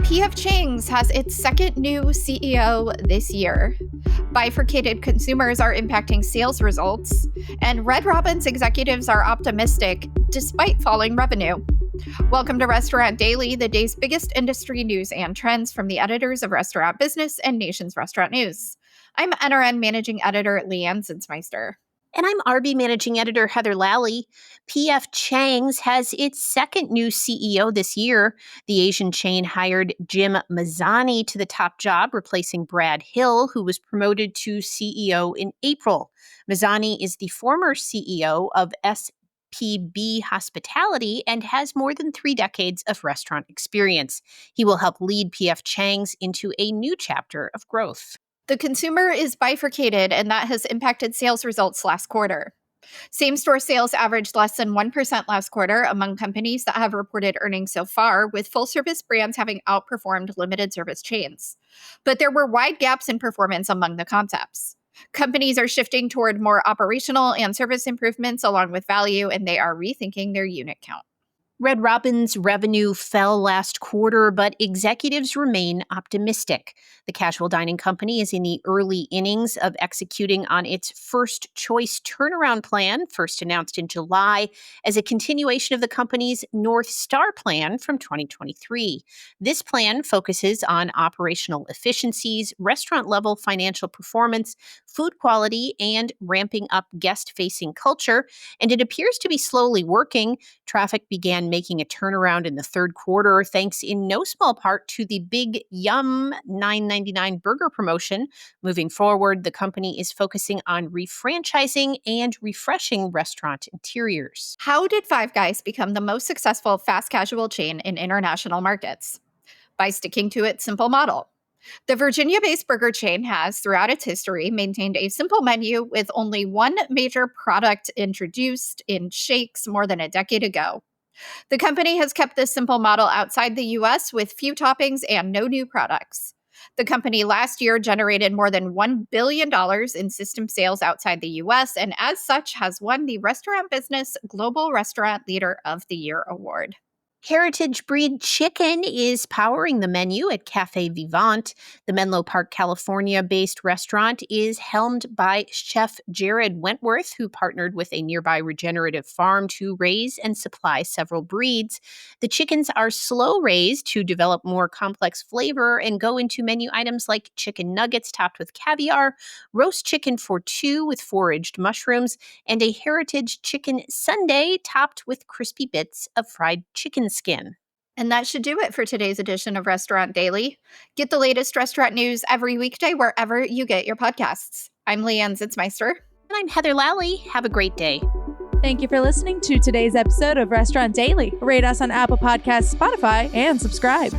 P.F. Chang's has its second new CEO this year. Bifurcated consumers are impacting sales results, and Red Robin's executives are optimistic despite falling revenue. Welcome to Restaurant Daily, the day's biggest industry news and trends from the editors of Restaurant Business and Nation's Restaurant News. I'm NRN Managing Editor Leanne Zinsmeister. And I'm RB Managing Editor Heather Lally. P.F. Chang's has its second new CEO this year. The Asian chain hired Jim Mazzani to the top job, replacing Brad Hill, who was promoted to CEO in April. Mazzani is the former CEO of SPB Hospitality and has more than 3 decades of restaurant experience. He will help lead P.F. Chang's into a new chapter of growth. The consumer is bifurcated, and that has impacted sales results last quarter. Same-store sales averaged less than 1% last quarter among companies that have reported earnings so far, with full-service brands having outperformed limited-service chains. But there were wide gaps in performance among the concepts. Companies are shifting toward more operational and service improvements along with value, and they are rethinking their unit count. Red Robin's revenue fell last quarter, but executives remain optimistic. The casual dining company is in the early innings of executing on its first choice turnaround plan, first announced in July, as a continuation of the company's North Star plan from 2023. This plan focuses on operational efficiencies, restaurant-level financial performance, food quality, and ramping up guest-facing culture, and it appears to be slowly working. Traffic began making a turnaround in the third quarter, thanks in no small part to the Big Yum $9.99 burger promotion. Moving forward, the company is focusing on refranchising and refreshing restaurant interiors. How did Five Guys become the most successful fast casual chain in international markets? By sticking to its simple model. The Virginia-based burger chain has, throughout its history, maintained a simple menu with only one major product introduced in shakes more than a decade ago. The company has kept this simple model outside the U.S. with few toppings and no new products. The company last year generated more than $1 billion in system sales outside the U.S. and as such has won the Restaurant Business Global Restaurant Leader of the Year award. Heritage breed chicken is powering the menu at Cafe Vivant. The Menlo Park, California-based restaurant is helmed by Chef Jared Wentworth, who partnered with a nearby regenerative farm to raise and supply several breeds. The chickens are slow-raised to develop more complex flavor and go into menu items like chicken nuggets topped with caviar, roast chicken for two with foraged mushrooms, and a heritage chicken sundae topped with crispy bits of fried chicken skin. And that should do it for today's edition of Restaurant Daily. Get the latest restaurant news every weekday wherever you get your podcasts. I'm Leanne Zinsmeister. And I'm Heather Lally. Have a great day. Thank you for listening to today's episode of Restaurant Daily. Rate us on Apple Podcasts, Spotify, and subscribe.